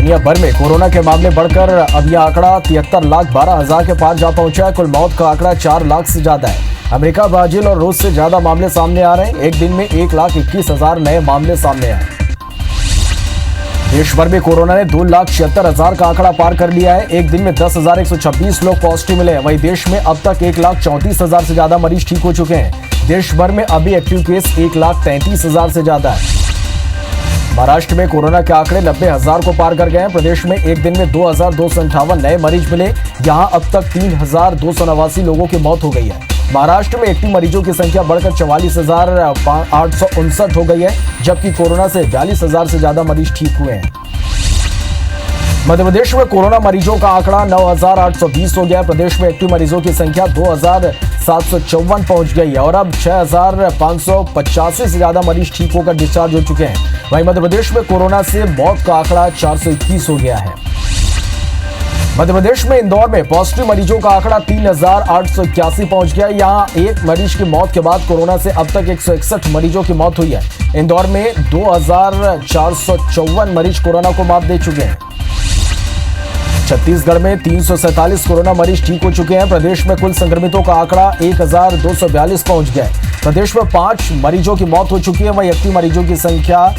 दुनिया भर में कोरोना के मामले बढ़कर अब यह आंकड़ा 73,12,000 के पार जा पहुंचा है। कुल मौत का आंकड़ा 4 लाख से ज्यादा है। अमेरिका, ब्राजील और रूस से ज्यादा मामले सामने आ रहे हैं। एक दिन में 1,21,000 नए मामले सामने आए। देश भर में कोरोना ने 2,76,000 का आंकड़ा पार कर लिया है। एक दिन में 10,126 लोग पॉजिटिव मिले हैं। वहीं देश में अब तक 1,34,000 से ज्यादा मरीज ठीक हो चुके हैं। देश भर में अभी एक्टिव केस 1,33,000 से ज्यादा है। महाराष्ट्र में कोरोना के आंकड़े 90,000 को पार कर गए हैं। प्रदेश में एक दिन में 2,258 नए मरीज मिले। यहां अब तक 3,289 लोगों की मौत हो गई है। महाराष्ट्र में एक्टिव मरीजों की संख्या बढ़कर 44,859 हो गई है, जबकि कोरोना से 42,000 से ज्यादा मरीज ठीक हुए हैं। मध्य प्रदेश में कोरोना मरीजों का आंकड़ा 9,820 हो गया है। प्रदेश में एक्टिव मरीजों की संख्या 2,754 पहुंच गई है और अब 6,585 से ज्यादा मरीज ठीक होकर डिस्चार्ज हो चुके हैं। वहीं मध्य प्रदेश में कोरोना से मौत का आंकड़ा 421 हो गया है। मध्य प्रदेश में इंदौर में पॉजिटिव मरीजों का आंकड़ा 3,881 पहुंच गया। यहां एक मरीज की मौत के बाद कोरोना से अब तक 161 मरीजों की मौत हुई है। इंदौर में 2,454 मरीज कोरोना को मात दे चुके हैं। छत्तीसगढ़ में 347 कोरोना मरीज ठीक हो चुके हैं। प्रदेश में कुल संक्रमितों का आंकड़ा 1,242 पहुंच गया है। प्रदेश में 5 मरीजों की मौत हो चुकी है। वहीं एक्टिव मरीजों की संख्या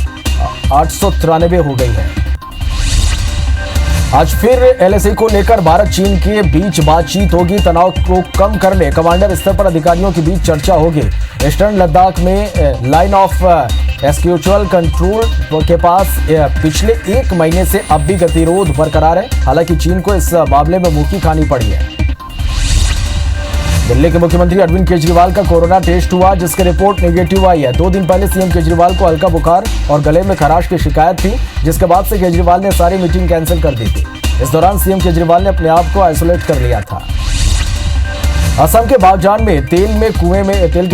893 हो गई है। आज फिर एलएसी को लेकर भारत चीन के बीच बातचीत होगी। तनाव को कम करने कमांडर स्तर पर अधिकारियों के बीच चर्चा होगी। ईस्टर्न लद्दाख में लाइन ऑफ एक्सक्यूचुअल कंट्रोल के पास पिछले 1 महीने से अब भी गतिरोध बरकरार है। हालांकि चीन को इस मामले में मुक्की खानी पड़ी है। दिल्ली के मुख्यमंत्री अरविंद केजरीवाल का कोरोना टेस्ट हुआ, जिसकी रिपोर्ट नेगेटिव आई है। 2 दिन पहले सीएम केजरीवाल को हल्का बुखार और गले में खराश की शिकायत थी, जिसके बाद से केजरीवाल ने सारी मीटिंग कैंसिल कर दी थी। इस दौरान सीएम केजरीवाल ने अपने आप को आइसोलेट कर लिया था। असम के बागजान में तेल के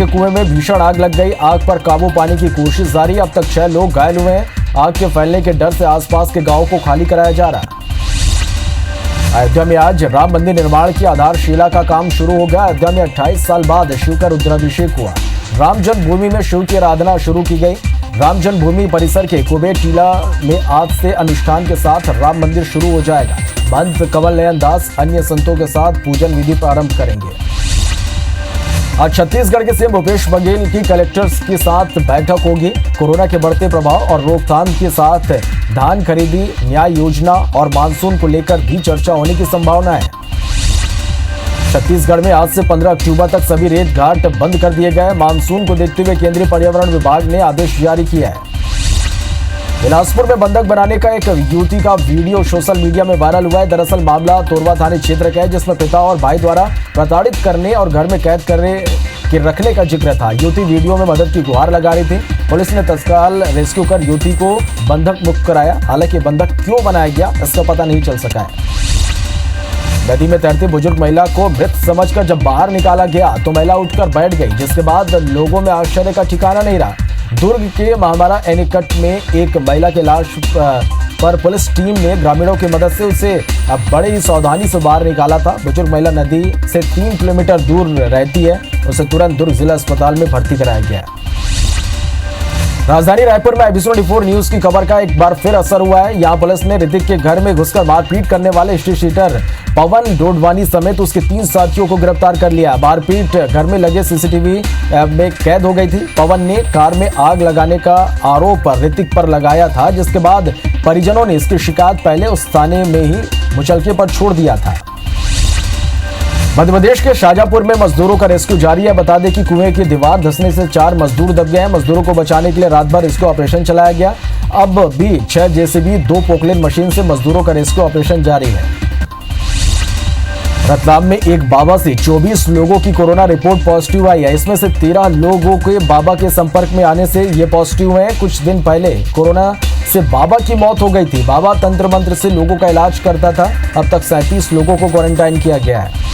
कुएं में भीषण आग लग गई। आग पर काबू पाने की कोशिश जारी। अब तक 6 लोग घायल हुए हैं। आग के फैलने के डर से आसपास के गांवों को खाली कराया जा रहा है। अयोध्या में आज राम मंदिर निर्माण की आधारशिला का काम शुरू हो गया। अयोध्या में 28 साल बाद शिव का रुद्राभिषेक हुआ। राम जन्मभूमि में शिव की आराधना शुरू की गई। राम जन्मभूमि परिसर के कुबेर टीला में आज से अनुष्ठान के साथ राम मंदिर शुरू हो जाएगा। महंत कंवल नयन दास अन्य संतों के साथ पूजन विधि प्रारंभ करेंगे। आज छत्तीसगढ़ के सीएम भूपेश बघेल की कलेक्टर्स के साथ बैठक होगी। कोरोना के बढ़ते प्रभाव और रोकथाम के साथ धान खरीदी, न्याय योजना और मानसून को लेकर भी चर्चा होने की संभावना है। छत्तीसगढ़ में आज से 15 अक्टूबर तक सभी रेत घाट बंद कर दिए गए। मानसून को देखते हुए केंद्रीय पर्यावरण विभाग ने आदेश जारी किया है। बिलासपुर में बंधक बनाने का एक युवती का वीडियो सोशल मीडिया में वायरल हुआ है। दरअसल मामला तोरवा थाने क्षेत्र का है, जिसमें पिता और भाई द्वारा प्रताड़ित करने और घर में कैद करने के रखने का जिक्र था। युवती वीडियो में मदद की गुहार लगा रही थी। पुलिस ने तत्काल रेस्क्यू कर युवती को बंधक मुक्त कराया। हालांकि बंधक क्यों बनाया गया, इसका पता नहीं चल सका है। नदी में तैरती बुजुर्ग महिला को मृत समझकर जब बाहर निकाला गया तो महिला उठकर बैठ गई, जिसके बाद लोगों में आश्चर्य का ठिकाना नहीं रहा। दुर्ग के महामारा एनीकट में एक महिला की लाश पर पुलिस टीम ने ग्रामीणों की मदद से उसे बड़े ही सावधानी से बाहर निकाला था। बुजुर्ग महिला नदी से 3 किलोमीटर दूर रहती है। उसे तुरंत दुर्ग जिला अस्पताल में भर्ती कराया गया। राजधानी रायपुर में IBC 24 न्यूज की खबर का एक बार फिर असर हुआ है। यहां पुलिस ने ऋतिक के घर में घुसकर मारपीट करने वाले स्ट्रीट शीटर पवन डोडवानी समेत उसके 3 साथियों को गिरफ्तार कर लिया। मारपीट घर में लगे CCTV में कैद हो गई थी। पवन ने कार में आग लगाने का आरोप ऋतिक पर लगाया था, जिसके बाद परिजनों ने इसकी शिकायत पहले उस थाने में ही मुचलके पर छोड़ दिया था। मध्य प्रदेश के शाजापुर में मजदूरों का रेस्क्यू जारी है। बता दें कि कुएं की दीवार धंसने से 4 मजदूर दब गए हैं। मजदूरों को बचाने के लिए रात भर रेस्क्यू ऑपरेशन चलाया गया। अब भी 6 JCB 2 पोकलेन मशीन से मजदूरों का रेस्क्यू ऑपरेशन जारी है। रतलाम में एक बाबा से 24 लोगों की कोरोना रिपोर्ट पॉजिटिव आई है। इसमें से 13 लोगों के बाबा के संपर्क में आने से ये पॉजिटिव हुए हैं। कुछ दिन पहले कोरोना से बाबा की मौत हो गई थी। बाबा तंत्र मंत्र से लोगों का इलाज करता था। अब तक 37 लोगों को क्वारंटाइन किया गया है।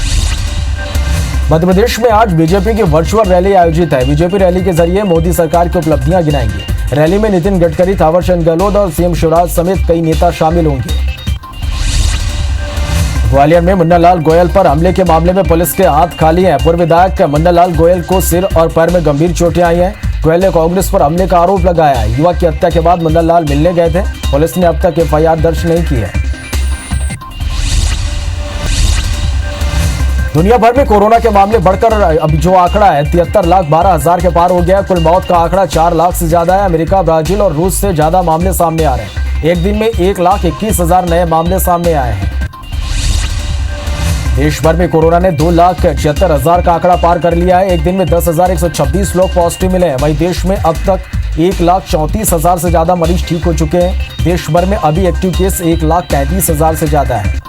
मध्य प्रदेश में आज बीजेपी की वर्चुअल रैली आयोजित है। बीजेपी रैली के जरिए मोदी सरकार की उपलब्धियां गिनाएंगे। रैली में नितिन गडकरी, थावरचंद गहलोत और सीएम शिवराज समेत कई नेता शामिल होंगे। ग्वालियर में मुन्नालाल गोयल पर हमले के मामले में पुलिस के हाथ खाली हैं। पूर्व विधायक मुन्नालाल गोयल को सिर और पैर में गंभीर चोटें आई हैं। गोयल ने कांग्रेस पर हमले का आरोप लगाया है। युवक की हत्या के बाद मदन लाल मिलने गए थे। पुलिस ने अब तक एफआईआर दर्ज नहीं की है। दुनिया भर में कोरोना के मामले बढ़कर अब जो आंकड़ा है 73,12,000 के पार हो गया है। कुल मौत का आंकड़ा 4 लाख से ज्यादा है। अमेरिका, ब्राजील और रूस से ज्यादा मामले सामने आ रहे हैं। एक दिन में 1,21,000 नए मामले सामने आए हैं। देश भर में कोरोना ने 2,76,000 का आंकड़ा पार कर लिया है। एक दिन में 10,126 लोग पॉजिटिव मिले हैं। वहीं देश में अब तक 1,34,000 से ज्यादा मरीज ठीक हो चुके हैं। देश भर में अभी एक्टिव केस 1,33,000 से ज्यादा है।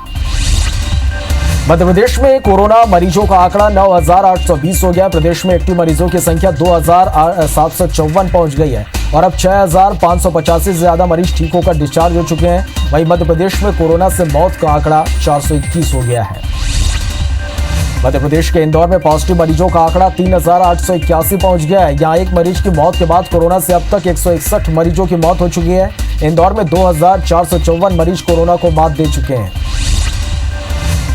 मध्य प्रदेश में कोरोना मरीजों का आंकड़ा 9,820 हो गया। प्रदेश में एक्टिव मरीजों की संख्या 2,754 पहुंच गई है और अब 6,585 से ज्यादा मरीज ठीक होकर डिस्चार्ज हो चुके हैं। वहीं मध्य प्रदेश में कोरोना से मौत का आंकड़ा 421 हो गया है। मध्य प्रदेश के इंदौर में पॉजिटिव मरीजों का आंकड़ा 3,881 पहुंच गया है। यहां एक मरीज की मौत के बाद कोरोना से अब तक 161 मरीजों की मौत हो चुकी है। इंदौर में 2,454 मरीज कोरोना को मात दे चुके हैं।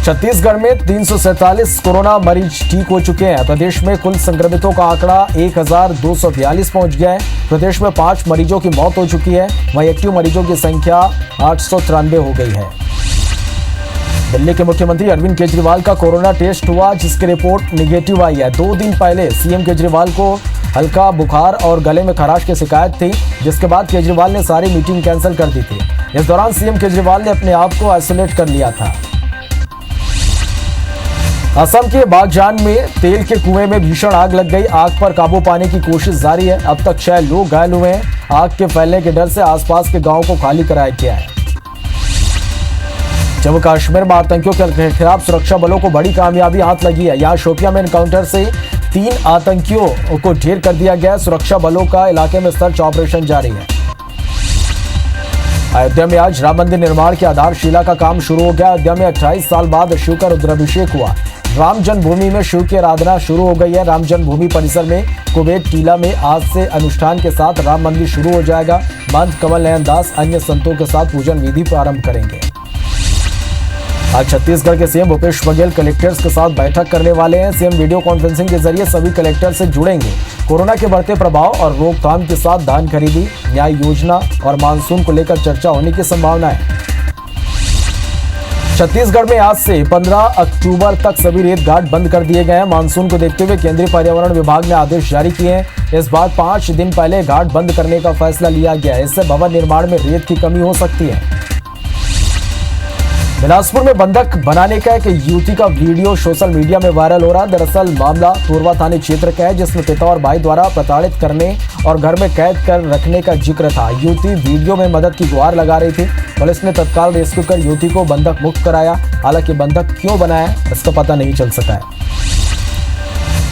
छत्तीसगढ़ में 347 कोरोना मरीज ठीक हो चुके हैं। प्रदेश में कुल संक्रमितों का आंकड़ा 1,242 पहुंच गया है। प्रदेश में 5 मरीजों की मौत हो चुकी है। वहीं एक्टिव मरीजों की संख्या 893 हो गई है। दिल्ली के मुख्यमंत्री अरविंद केजरीवाल का कोरोना टेस्ट हुआ, जिसकी रिपोर्ट निगेटिव आई है। 2 दिन पहले सीएम केजरीवाल को हल्का बुखार और गले में खराश की शिकायत थी, जिसके बाद केजरीवाल ने सारी मीटिंग कैंसिल कर दी थी। इस दौरान सीएम केजरीवाल ने अपने आप को आइसोलेट कर लिया था। असम के बागजान में तेल के कुएं में भीषण आग लग गई। आग पर काबू पाने की कोशिश जारी है। अब तक 6 लोग घायल हुए हैं। आग के फैलने के डर से आसपास के गांवों को खाली कराया गया है। जम्मू कश्मीर में आतंकियों के खिलाफ सुरक्षा बलों को बड़ी कामयाबी हाथ लगी है। यहां शोपियां में एनकाउंटर से 3 आतंकियों को ढेर कर दिया गया। सुरक्षा बलों का इलाके में सर्च ऑपरेशन जारी है। अयोध्या में आज राम मंदिर निर्माण की आधारशिला का काम शुरू हो गया। अयोध्या में 28 साल बाद शिव का रुद्राभिषेक हुआ। राम जन्मभूमि में शिव की आराधना शुरू हो गई है। राम जन्मभूमि परिसर में कुबेर टीला में आज से अनुष्ठान के साथ राम मंदिर शुरू हो जाएगा। महंत कमल नयन दास अन्य संतों के साथ पूजन विधि प्रारंभ करेंगे। आज छत्तीसगढ़ के सीएम भूपेश बघेल कलेक्टर्स के साथ बैठक करने वाले हैं। सीएम वीडियो कॉन्फ्रेंसिंग के जरिए सभी कलेक्टर से जुड़ेंगे। कोरोना के बढ़ते प्रभाव और रोकथाम के साथ धान खरीदी, न्याय योजना और मानसून को लेकर चर्चा होने की संभावना है। छत्तीसगढ़ में आज से 15 अक्टूबर तक सभी रेत घाट बंद कर दिए गए हैं। मानसून को देखते हुए केंद्रीय पर्यावरण विभाग ने आदेश जारी किए हैं। इस बार 5 दिन पहले घाट बंद करने का फैसला लिया गया है। इससे भवन निर्माण में रेत की कमी हो सकती है। बिलासपुर में बंधक बनाने का एक युवती का वीडियो सोशल मीडिया में वायरल हो रहा है। दरअसल मामला तोरवा थाने क्षेत्र का है, जिसमें पिता और भाई द्वारा प्रताड़ित करने और घर में कैद कर रखने का जिक्र था। युवती वीडियो में मदद की गुहार लगा रही थी। पुलिस ने तत्काल रेस्क्यू कर युवती को बंधक मुक्त कराया। हालांकि बंधक क्यों बनाया इसका पता नहीं चल सका है।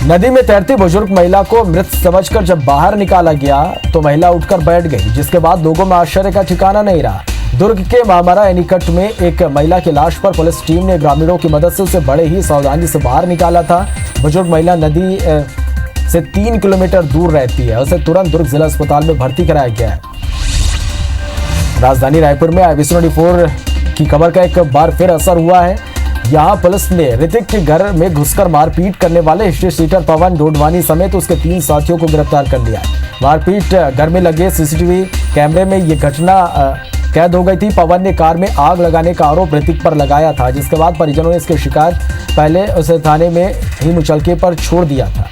नदी में तैरती बुजुर्ग महिला को मृत समझकर जब बाहर निकाला गया तो महिला उठकर बैठ गई, जिसके बाद लोगों में आश्चर्य का ठिकाना नहीं रहा। दुर्ग के मामरा एनीकट में एक महिला की लाश पर पुलिस टीम ने ग्रामीणों की मदद से उसे बड़े ही सावधानी से बाहर निकाला था। बुजुर्ग महिला नदी से 3 किलोमीटर दूर रहती है। उसे तुरंत दुर्ग जिला अस्पताल में भर्ती कराया गया है। राजधानी रायपुर में IB-94 की खबर का एक बार फिर असर हुआ है। यहाँ पुलिस ने ऋतिक के घर में घुसकर मारपीट करने वाले हिस्ट्री सीटर पवन डोडवानी समेत उसके 3 साथियों को गिरफ्तार कर लिया है। मारपीट घर में लगे CCTV कैमरे में ये घटना कैद हो गई थी। पवन ने कार में आग लगाने का आरोप ऋतिक पर लगाया था, जिसके बाद परिजनों ने इसकी शिकायत पहले उसे थाने में ही मुचलके पर छोड़ दिया था।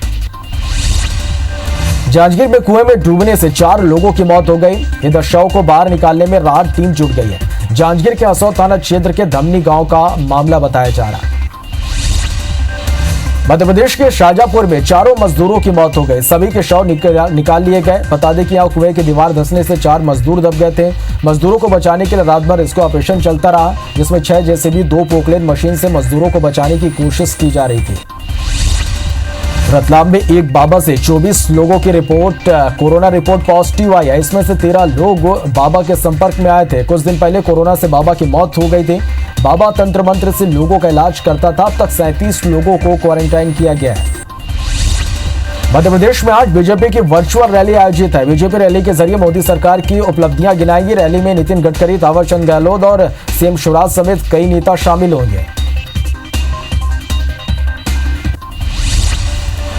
जांजगीर में कुएं में डूबने से 4 लोगों की मौत हो गई। इधर शव को बाहर निकालने में राहत टीम जुट गई है। जांजगीर के असौद थाना क्षेत्र के धमनी गांव का मामला बताया जा रहा है। मध्य प्रदेश के शाहजहांपुर में 4 मजदूरों की मौत हो गई। सभी के शव निकाल लिए गए। बता दें कि यहाँ कुएं की दीवार धंसने से 4 मजदूर दब गए थे। मजदूरों को बचाने के लिए रात भर इसको ऑपरेशन चलता रहा, जिसमें 6 JCB 2 पोकलेन मशीन से मजदूरों को बचाने की कोशिश की जा रही थी। रतलाम में एक बाबा से 24 लोगों की कोरोना रिपोर्ट पॉजिटिव आई है। इसमें से 13 लोग बाबा के संपर्क में आए थे। कुछ दिन पहले कोरोना से बाबा की मौत हो गई थी। बाबा तंत्र मंत्र से लोगों का इलाज करता था। अब तक 37 लोगों को क्वारंटाइन किया गया है। मध्य प्रदेश में आज बीजेपी की वर्चुअल रैली आयोजित है। बीजेपी रैली के जरिए मोदी सरकार की उपलब्धियां गिनाएंगी। रैली में नितिन गडकरी, थावरचंद गहलोत और सीएम शिवराज समेत कई नेता शामिल होंगे।